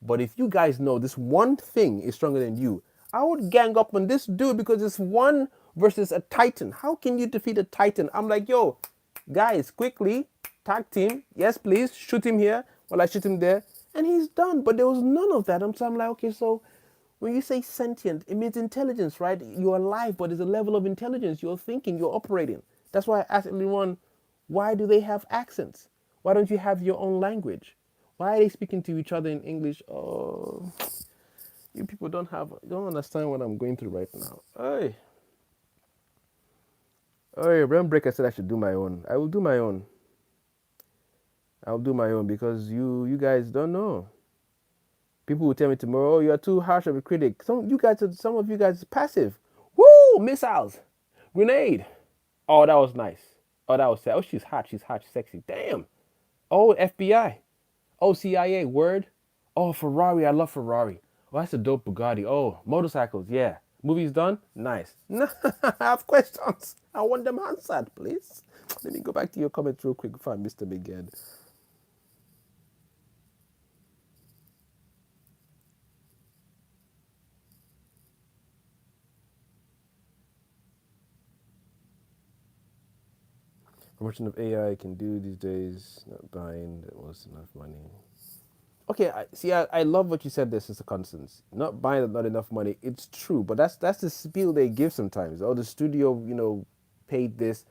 But if you guys know this one thing is stronger than you, I would gang up on this dude because it's one versus a Titan. How can you defeat a Titan? I'm like, yo, guys, quickly, tag team. Yes, please, shoot him here while I shoot him there. And he's done. But there was none of that. So I'm like, okay, so when you say sentient, it means intelligence, right? You're alive, but there's a level of intelligence. You're thinking, you're operating. That's why I asked everyone, why do they have accents? Why don't you have your own language? Why are they speaking to each other in English? Oh, you people don't understand what I'm going through right now. Hey, hey, Realm Breaker said I should do my own. I will do my own. I'll do my own because you guys don't know. People will tell me tomorrow, oh, you're too harsh of a critic. Some of you guys are passive. Woo! Missiles, grenade. Oh, that was nice. Oh, that was sad. Oh, she's hot. She's hot. She's sexy. Damn. Oh, FBI. Oh, CIA. Word. Oh, Ferrari. I love Ferrari. Oh, that's a dope Bugatti. Oh, motorcycles. Yeah. Movie's done. Nice. I have questions. I want them answered, please. Let me go back to your comments real quick before I miss them again. Promotion of AI can do these days. Not buying that was enough money. Okay, I love what you said there, Sister Constance. Not buying that not enough money. It's true, but that's the spiel they give sometimes. Oh, the studio, paid this.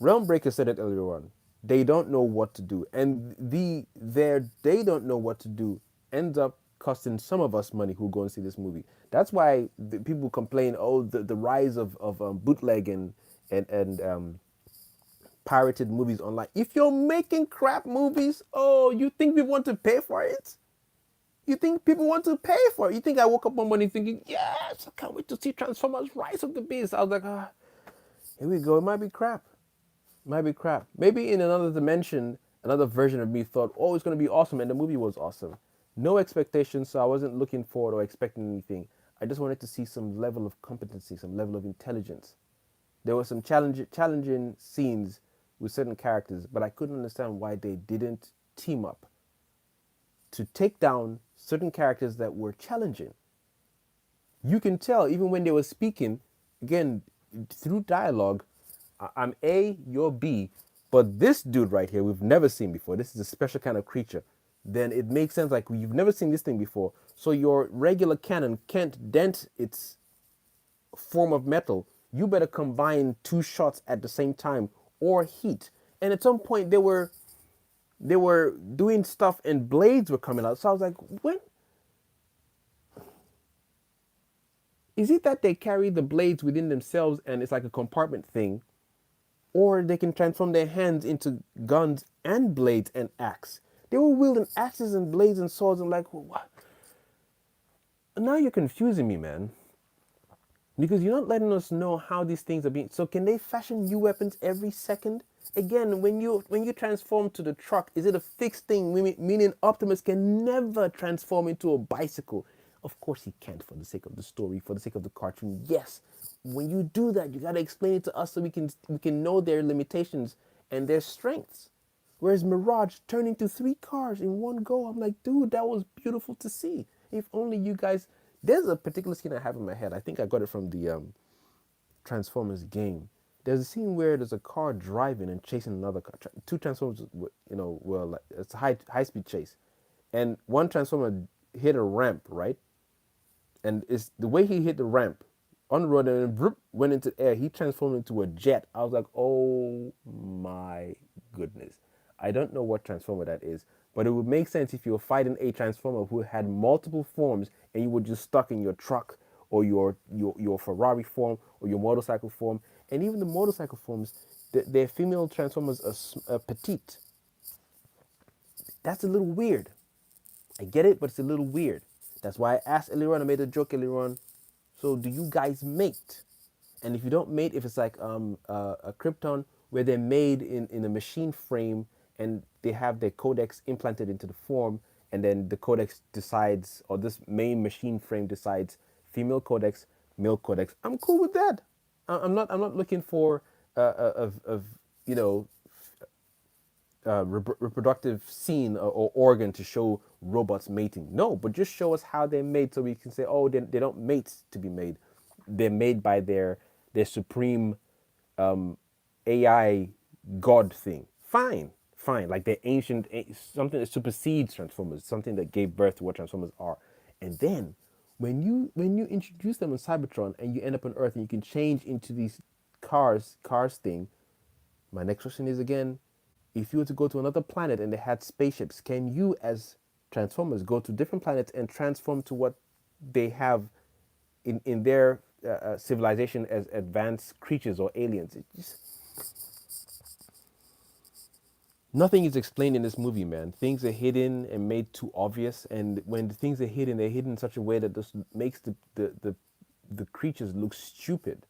Realm Breaker said it earlier on. They don't know what to do, and they don't know what to do ends up costing some of us money who go and see this movie. That's why people complain. Oh, the rise of bootleg and pirated movies online. If you're making crap movies, oh, you think we want to pay for it? You think people want to pay for it? You think I woke up one morning thinking, yes, I can't wait to see Transformers Rise of the Beast. I was like, here we go. It might be crap. It might be crap. Maybe in another dimension, another version of me thought, oh, it's going to be awesome. And the movie was awesome. No expectations, so I wasn't looking forward or expecting anything. I just wanted to see some level of competency, some level of intelligence. There were some challenging scenes with certain characters, but I couldn't understand why they didn't team up to take down certain characters that were challenging. You can tell even when they were speaking, again, through dialogue, I'm A, you're B, but this dude right here we've never seen before. This is a special kind of creature. Then it makes sense like you've never seen this thing before. So your regular cannon can't dent its form of metal. You better combine two shots at the same time or heat. And at some point they were doing stuff and blades were coming out. So I was like, when is it that they carry the blades within themselves and it's like a compartment thing? Or they can transform their hands into guns and blades and axe. They were wielding axes and blades and swords and like, what? Now you're confusing me, man. Because you're not letting us know how these things are being. So can they fashion new weapons every second? Again, when you transform to the truck, is it a fixed thing? Meaning Optimus can never transform into a bicycle. Of course he can't, for the sake of the story, for the sake of the cartoon. Yes, when you do that, you gotta explain it to us so we can know their limitations and their strengths. Whereas Mirage turned into 3 cars in one go. I'm like, dude, that was beautiful to see. If only you guys. There's a particular scene I have in my head. I think I got it from the Transformers game. There's a scene where there's a car driving and chasing another car. Two Transformers, were like it's a high speed chase, and one Transformer hit a ramp, right? And it's the way he hit the ramp on the road and then went into the air. He transformed into a jet. I was like, oh my goodness. I don't know what transformer that is, but it would make sense if you were fighting a transformer who had multiple forms and you were just stuck in your truck or your Ferrari form or your motorcycle form. And even the motorcycle forms, their female transformers are petite. That's a little weird. I get it, but it's a little weird. That's why I asked earlier on, I made a joke earlier on. So do you guys mate? And if you don't mate, if it's like a Krypton where they're made in a machine frame and they have their codex implanted into the form, and then the codex decides, or this main machine frame decides, female codex, male codex. I'm cool with that. I'm not looking for of you know reproductive scene or organ to show robots mating. No, but just show us how they're made so we can say, oh, they don't mate to be made. They're made by their supreme AI god thing. Fine, fine. Like the ancient, something that supersedes Transformers, something that gave birth to what Transformers are. And then when you introduce them on Cybertron and you end up on Earth and you can change into these cars thing, my next question is again, if you were to go to another planet and they had spaceships, can you as Transformers go to different planets and transform to what they have in their civilization as advanced creatures or aliens? It just, nothing is explained in this movie, man. Things are hidden and made too obvious, and when the things are hidden, they're hidden in such a way that this makes the creatures look stupid.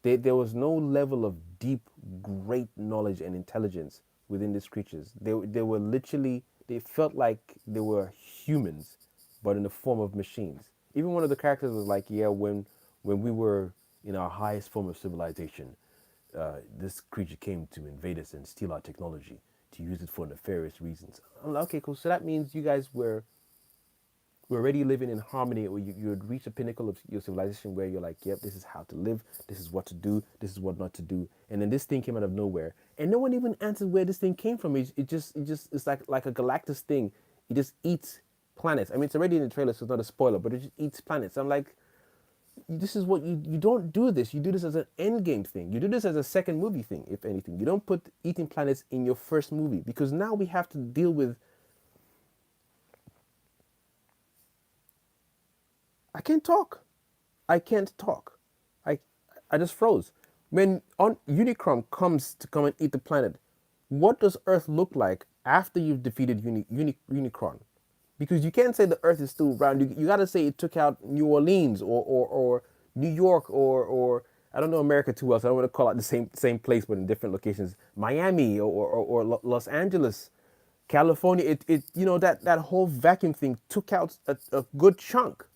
There was no level of deep, great knowledge and intelligence within these creatures. They were literally, they felt like they were humans, but in the form of machines. Even one of the characters was like, yeah, when we were in our highest form of civilization, this creature came to invade us and steal our technology to use it for nefarious reasons. I'm like, okay, cool. So that means you guys were already living in harmony, or you had reached a pinnacle of your civilization where you're like, yep, this is how to live, this is what to do, this is what not to do. And then this thing came out of nowhere. And no one even answered where this thing came from. It's like a Galactus thing. It just eats planets. I mean, it's already in the trailer, so it's not a spoiler, but it just eats planets. I'm like, this is what you don't do this. You do this as an end game thing. You do this as a second movie thing, if anything. You don't put eating planets in your first movie, because now we have to deal with. I can't talk. I can't talk. I I just froze. When on Unicron comes to come and eat the planet, what does Earth look like after you've defeated Unicron? Because you can't say the Earth is still around. You got to say it took out New Orleans or New York or I don't know America too well, so I don't want to call out the same place but in different locations. Miami or Los Angeles, California. That whole vacuum thing took out a good chunk.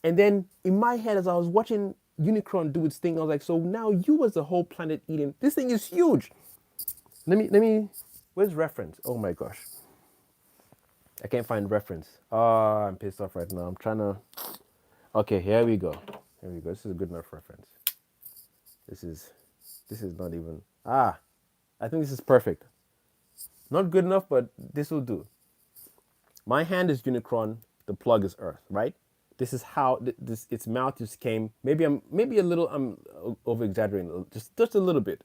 And then in my head, as I was watching Unicron do its thing, I was like, so now you as the whole planet eating, this thing is huge. Where's reference? Oh my gosh. I can't find reference. Oh, I'm pissed off right now. I'm trying to, okay, here we go. Here we go. This is a good enough reference. This is not even, I think this is perfect. Not good enough, but this will do. My hand is Unicron, the plug is Earth, right? This is how its mouth just came. Maybe I'm over exaggerating, just a little bit.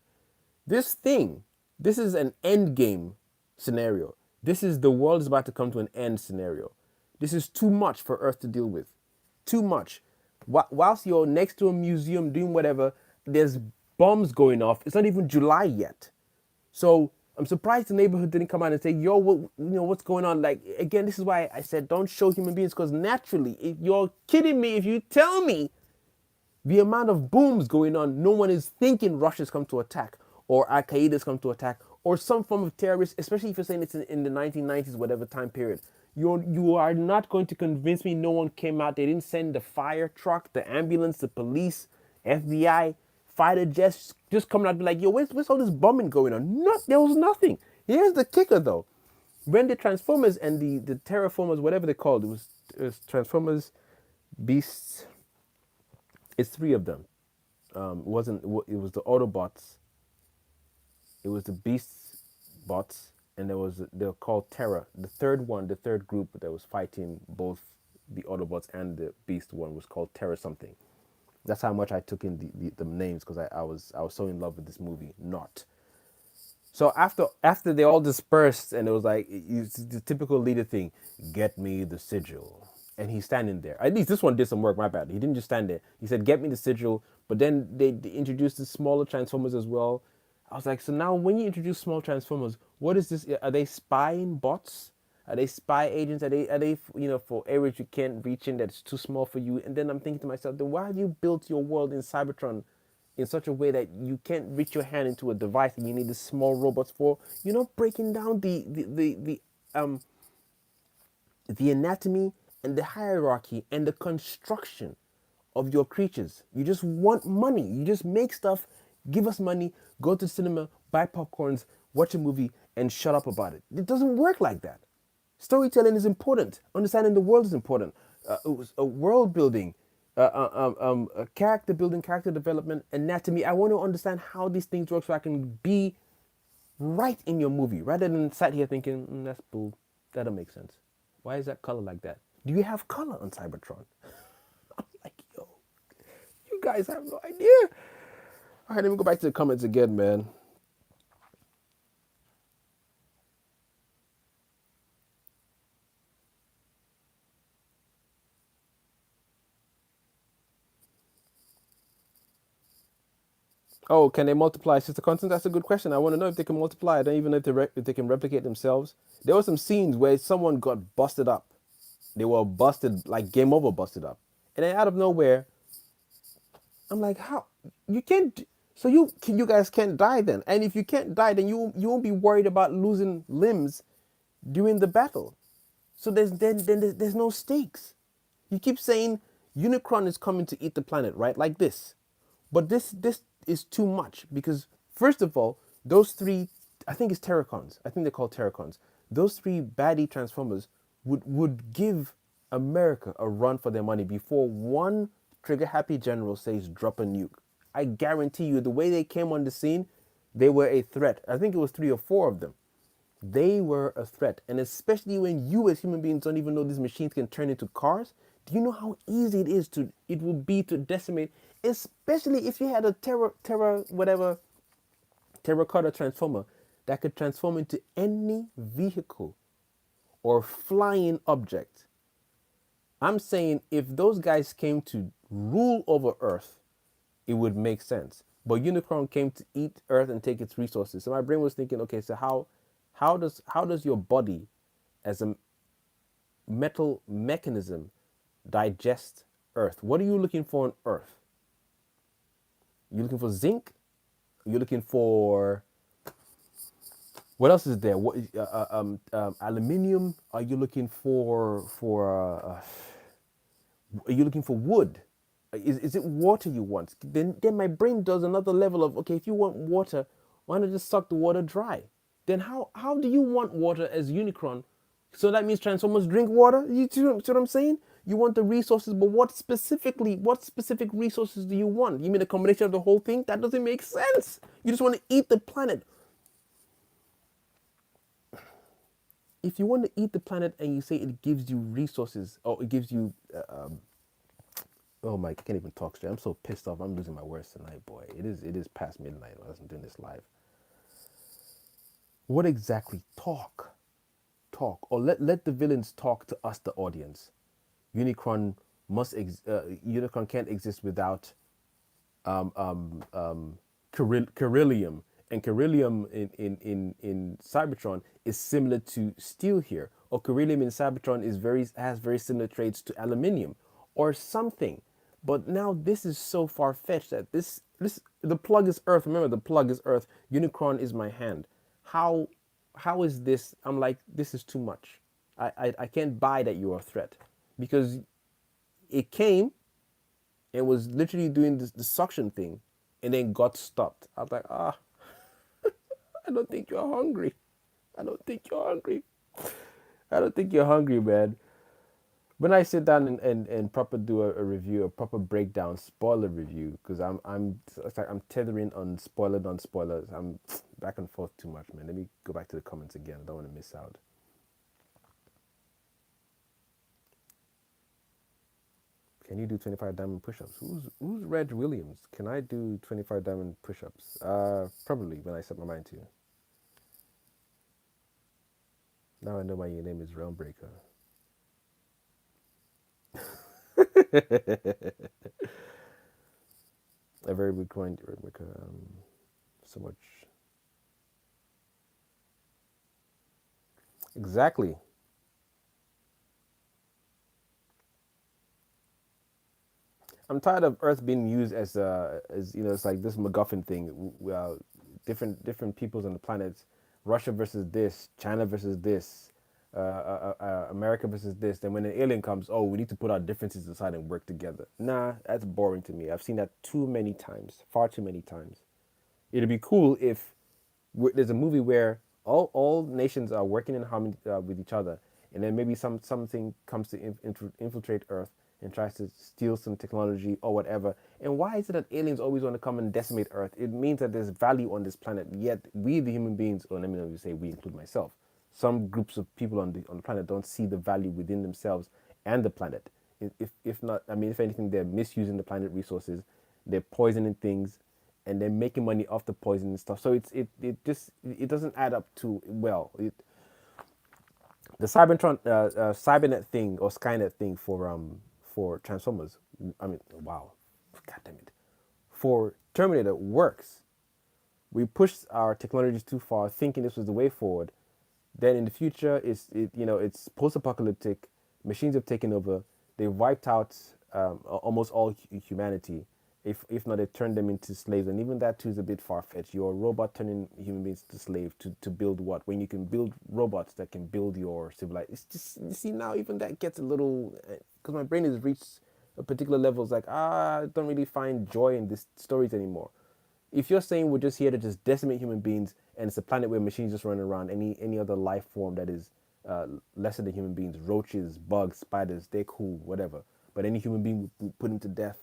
This is an end game scenario. This is the world is about to come to an end scenario. This is too much for Earth to deal with. Too much. Whilst you're next to a museum doing whatever, there's bombs going off. It's not even July yet. So I'm surprised the neighborhood didn't come out and say, yo, what's going on? Like, again, this is why I said don't show human beings, because naturally, if you're kidding me, if you tell me the amount of booms going on, no one is thinking Russia's come to attack or Al Qaeda's come to attack or some form of terrorist, especially if you're saying it's in the 1990s, whatever time period. You are not going to convince me no one came out. They didn't send the fire truck, the ambulance, the police, FBI, fighter jets just coming out and be like, yo, where's all this bombing going on? No, there was nothing. Here's the kicker, though. When the Transformers and the Terraformers, whatever they called, it was Transformers, Beasts. It's three of them. It wasn't. It was the Autobots. It was the Beasts bots, and they were called Terra. The third one, the third group that was fighting both the Autobots and the Beast one was called Terra something. That's how much I took in the names because I was so in love with this movie. Not. So after they all dispersed and it was like it's the typical leader thing, get me the sigil. And he's standing there. At least this one did some work, my bad. He didn't just stand there. He said, get me the sigil. But then they introduced the smaller transformers as well. I was like, so now when you introduce small transformers, what is this? Are they spying bots? Are they spy agents? Are they for areas you can't reach in that's too small for you? And then I'm thinking to myself, then why have you built your world in Cybertron in such a way that you can't reach your hand into a device and you need the small robots for? You're not breaking down the anatomy and the hierarchy and the construction of your creatures. You just want money. You just make stuff, give us money, go to the cinema, buy popcorns, watch a movie, and shut up about it. It doesn't work like that. Storytelling is important. Understanding the world is important. World building, character building, character development, anatomy. I want to understand how these things work so I can be right in your movie rather than sat here thinking, that's bull. That don't make sense. Why is that color like that? Do you have color on Cybertron? I'm like, yo, you guys have no idea. All right, let me go back to the comments again, man. Oh, can they multiply sister content? That's a good question. I want to know if they can multiply. I don't even know if they can replicate themselves. There were some scenes where someone got busted up. They were busted, like game over busted up. And then out of nowhere, I'm like, how? You can't. So you guys can't die then. And if you can't die, then you won't be worried about losing limbs during the battle. So there's no stakes. You keep saying Unicron is coming to eat the planet, right? Like this. But this is too much because first of all, those three, I think it's Terracons. I think they're called Terracons. Those three baddie Transformers would give America a run for their money before one trigger happy general says drop a nuke. I guarantee you, the way they came on the scene, they were a threat. I think it was three or four of them. They were a threat. And especially when you as human beings don't even know these machines can turn into cars. Do you know how easy it would be to decimate, especially if you had a terracotta transformer that could transform into any vehicle or flying object. I'm saying if those guys came to rule over Earth, it would make sense. But Unicron came to eat Earth and take its resources. So my brain was thinking, okay, so how does your body as a metal mechanism digest Earth? What are you looking for on Earth? You looking for zinc? You're looking for what else is there? What aluminium? Are you looking for? Are you looking for wood? Is it water you want? Then my brain does another level of okay. If you want water, why not just suck the water dry? Then how do you want water as Unicron? So that means Transformers drink water. You see what I'm saying? You want the resources, but what specific resources do you want? You mean a combination of the whole thing? That doesn't make sense. You just want to eat the planet. If you want to eat the planet and you say it gives you resources or it gives you oh my, I can't even talk straight. I'm so pissed off. I'm losing my words tonight, boy. It is past midnight. I wasn't doing this live. What exactly? Talk, or let the villains talk to us, the audience. Unicron Unicron can't exist without Carillium, and Carillium in Cybertron is similar to steel here, or Carillium in Cybertron has very similar traits to aluminium, or something. But now this is so far fetched that this the plug is Earth. Remember, the plug is Earth. Unicron is my hand. How how is this? I'm like, this is too much. I can't buy that you're a threat because it came and was literally doing the suction thing and then got stopped. I was like, I don't think you're hungry. I don't think you're hungry. I don't think you're hungry, man. When I sit down and proper do a review, a proper breakdown, spoiler review, because I'm it's like I'm tethering on spoiler on spoilers. I'm back and forth too much, man. Let me go back to the comments again. I don't want to miss out. Can you do 25 diamond push-ups? Who's Reg Williams? Can I do 25 diamond push-ups? Probably when I set my mind to. Now I know why your name is Realmbreaker. A very good point, Realmbreaker. So much. Exactly. I'm tired of Earth being used as it's like this MacGuffin thing. Different peoples on the planet, Russia versus this, China versus this, America versus this. Then when an alien comes, oh, we need to put our differences aside and work together. Nah, that's boring to me. I've seen that too many times, far too many times. It'd be cool if there's a movie where all nations are working in harmony with each other, and then maybe something comes to infiltrate Earth and tries to steal some technology or whatever. And why is it that aliens always want to come and decimate Earth? It means that there's value on this planet. Yet we, the human beings, or let me not say we, include myself, some groups of people on the planet don't see the value within themselves and the planet. If not, I mean, if anything, they're misusing the planet resources, they're poisoning things, and they're making money off the poison and stuff. So it doesn't add up to well. The Cybernet thing or Skynet thing for Transformers. I mean, wow, god damn it, for Terminator works. We pushed our technologies too far, thinking this was the way forward. Then in the future, it's post-apocalyptic. Machines have taken over. They've wiped out almost all humanity. If not, they turned them into slaves, and even that too is a bit far-fetched. You're a robot turning human beings to slave to build what? When you can build robots that can build your civilization. It's just, you see, now even that gets a little, because my brain has reached a particular level. It's like, I don't really find joy in these stories anymore. If you're saying we're just here to just decimate human beings and it's a planet where machines just run around, any other life form that is lesser than human beings, roaches, bugs, spiders, they're cool, whatever. But any human being we put them to death,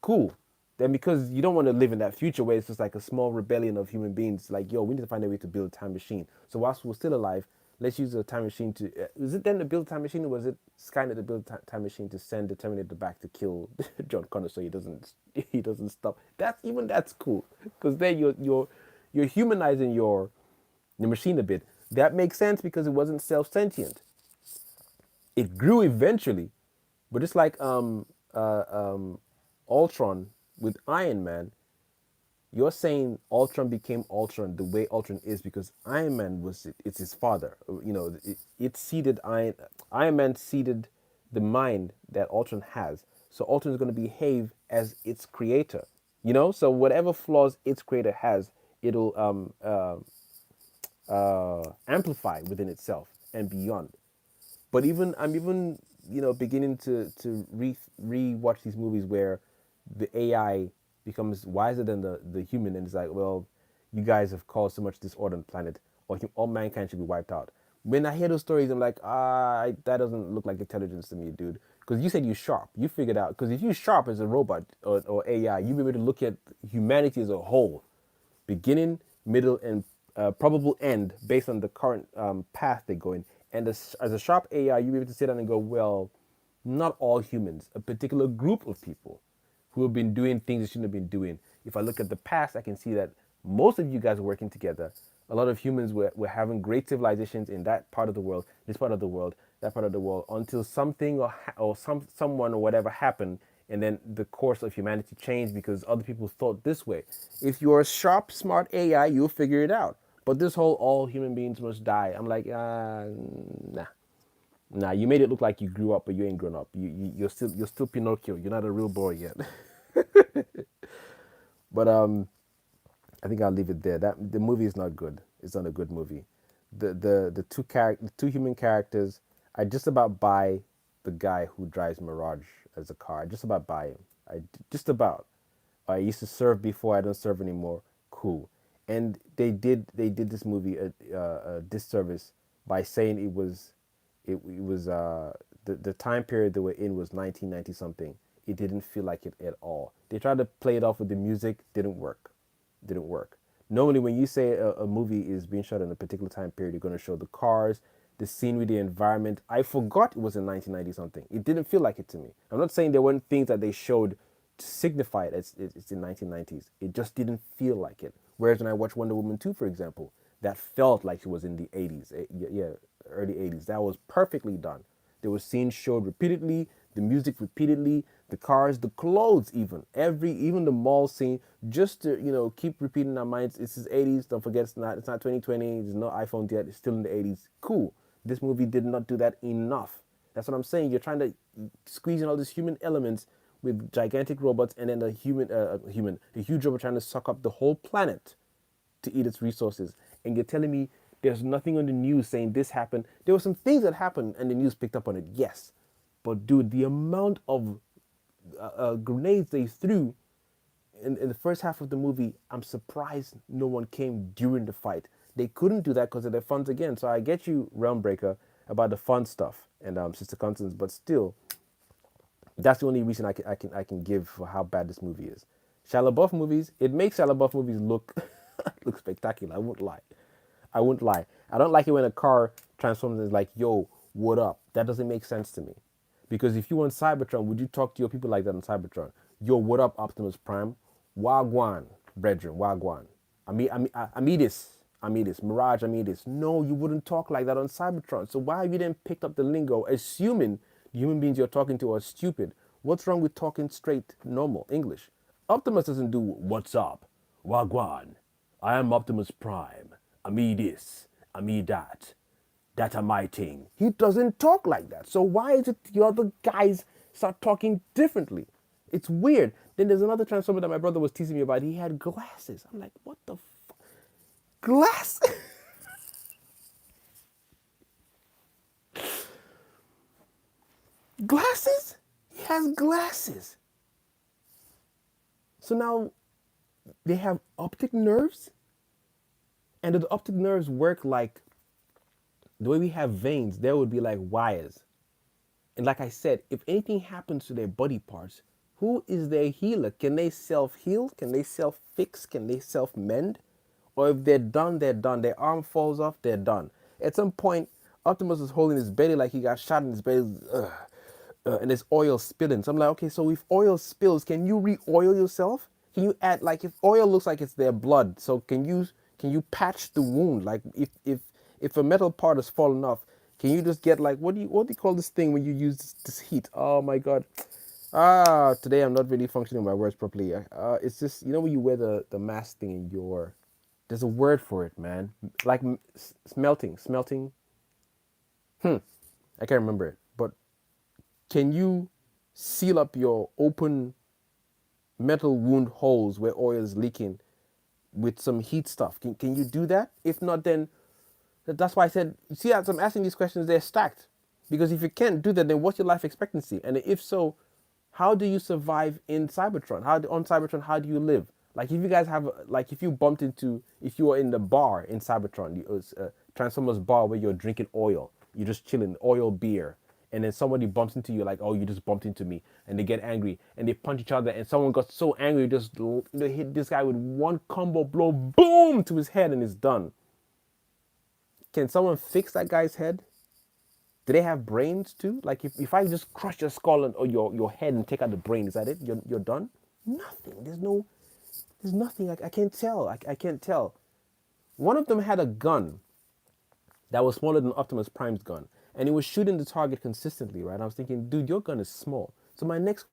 cool. Then because you don't want to live in that future where it's just like a small rebellion of human beings, like, yo, we need to find a way to build a time machine. So whilst we're still alive, let's use a time machine to. Is it then to build a time machine, or was it Skynet to build a time machine to send the Terminator back to kill John Connor so he doesn't stop? That's cool because then you're humanizing your machine a bit. That makes sense because it wasn't self sentient. It grew eventually, but it's like Ultron with Iron Man. You're saying Ultron became Ultron the way Ultron is because Iron Man it's his father. It seeded Iron Man seeded the mind that Ultron has. So Ultron is going to behave as its creator. So whatever flaws its creator has, it'll amplify within itself and beyond. But I'm even beginning to re-watch these movies where the AI becomes wiser than the human, and it's like, well, you guys have caused so much disorder on the planet, or all mankind should be wiped out. When I hear those stories, I'm like, that doesn't look like intelligence to me, dude. Because you said you sharp, you figured out. Because if you sharp as a robot or AI, you'll be able to look at humanity as a whole, beginning, middle, and probable end based on the current path they're going. And as a sharp AI, you'll be able to sit down and go, well, not all humans, a particular group of people who have been doing things they shouldn't have been doing. If I look at the past, I can see that most of you guys are working together. A lot of humans were having great civilizations in that part of the world, this part of the world, that part of the world, until something or someone or whatever happened, and then the course of humanity changed because other people thought this way. If you're a sharp, smart AI, you'll figure it out. But this whole all human beings must die, I'm like, nah. Nah, you made it look like you grew up, but you ain't grown up. You're still Pinocchio. You're not a real boy yet. But I think I'll leave it there. That the movie is not good. It's not a good movie. The two human characters. I just about buy the guy who drives Mirage as a car. I just about buy him. Just about. I used to serve before. I don't serve anymore. Cool. and they did this movie a disservice by saying it was the time period they were in was 1990 something. It didn't feel like it at all. They tried to play it off with the music, didn't work. Normally, when you say a movie is being shot in a particular time period, you're going to show the cars, the scenery, the environment. I forgot it was in 1990 something. It didn't feel like it to me. I'm not saying there weren't things that they showed to signify it as it's in 1990s. It just didn't feel like it. Whereas when I watched Wonder Woman 2, for example, that felt like it was in the 80s. Yeah, early 80s. That was perfectly done. There were scenes showed repeatedly, the music repeatedly, the cars, the clothes, even the mall scene, just to keep repeating in our minds. This is 80s. Don't forget, it's not 2020. There's no iPhones yet. It's still in the 80s. Cool. This movie did not do that enough. That's what I'm saying. You're trying to squeeze in all these human elements with gigantic robots, and then a huge robot trying to suck up the whole planet to eat its resources. And you're telling me there's nothing on the news saying this happened. There were some things that happened and the news picked up on it, yes. But dude, the amount of grenades they threw in the first half of the movie, I'm surprised no one came during the fight. They couldn't do that because of their funds again. So I get you, Realm Breaker, about the fun stuff and Sister Constance, but still, that's the only reason I can give for how bad this movie is. Shia LaBeouf movies, it makes Shia LaBeouf movies look look spectacular. I won't lie. I won't lie. I don't like it when a car transforms and is like, yo, what up? That doesn't make sense to me. Because if you were on Cybertron, would you talk to your people like that on Cybertron? Yo, what up, Optimus Prime? Wagwan, brethren, Wagwan. Amidis, Amidis, Mirage, Amidis. No, you wouldn't talk like that on Cybertron. So why have you then picked up the lingo, assuming the human beings you're talking to are stupid? What's wrong with talking straight, normal English? Optimus doesn't do what's up, Wagwan. I am Optimus Prime. I me this, I me that. That a my thing. He doesn't talk like that. So why is it the other guys start talking differently? It's weird. Then there's another Transformer that my brother was teasing me about. He had glasses. I'm like, what the fuck? Glass? Glasses? He has glasses. So now they have optic nerves? And the optic nerves work like the way we have veins, there would be like wires. And like I said, if anything happens to their body parts, who is their healer? Can they self heal? Can they self fix? Can they self mend? Or if they're done, they're done. Their arm falls off, they're done. At some point, Optimus is holding his belly like he got shot in his belly, and there's oil spilling. So I'm like, okay, so if oil spills, can you re-oil yourself? Can you add, like, if oil looks like it's their blood, so can you patch the wound? Like if a metal part has fallen off, can you just get like what do you call this thing when you use this heat? Oh my god. Today I'm not really functioning my words properly. It's just when you wear the mask thing in your, there's a word for it, man. Like smelting. I can't remember it. But can you seal up your open metal wound holes where oil is leaking with some heat stuff? Can you do that? If not, then that's why I said, you see, as I'm asking these questions, they're stacked. Because if you can't do that, then what's your life expectancy? And if so, how do you survive in Cybertron? On Cybertron, how do you live? Like if you guys have, like if you were in the bar in Cybertron, Transformers bar where you're drinking oil, you're just chilling, oil beer, and then somebody bumps into you like, oh, you just bumped into me, and they get angry and they punch each other, and someone got so angry, just hit this guy with one combo blow, boom, to his head, and it's done. Can someone fix that guy's head? Do they have brains too? Like if I just crush your skull or your head and take out the brain, is that it? You're done? Nothing. There's nothing. I can't tell. I can't tell. One of them had a gun that was smaller than Optimus Prime's gun, and it was shooting the target consistently, right? I was thinking, dude, your gun is small. So my next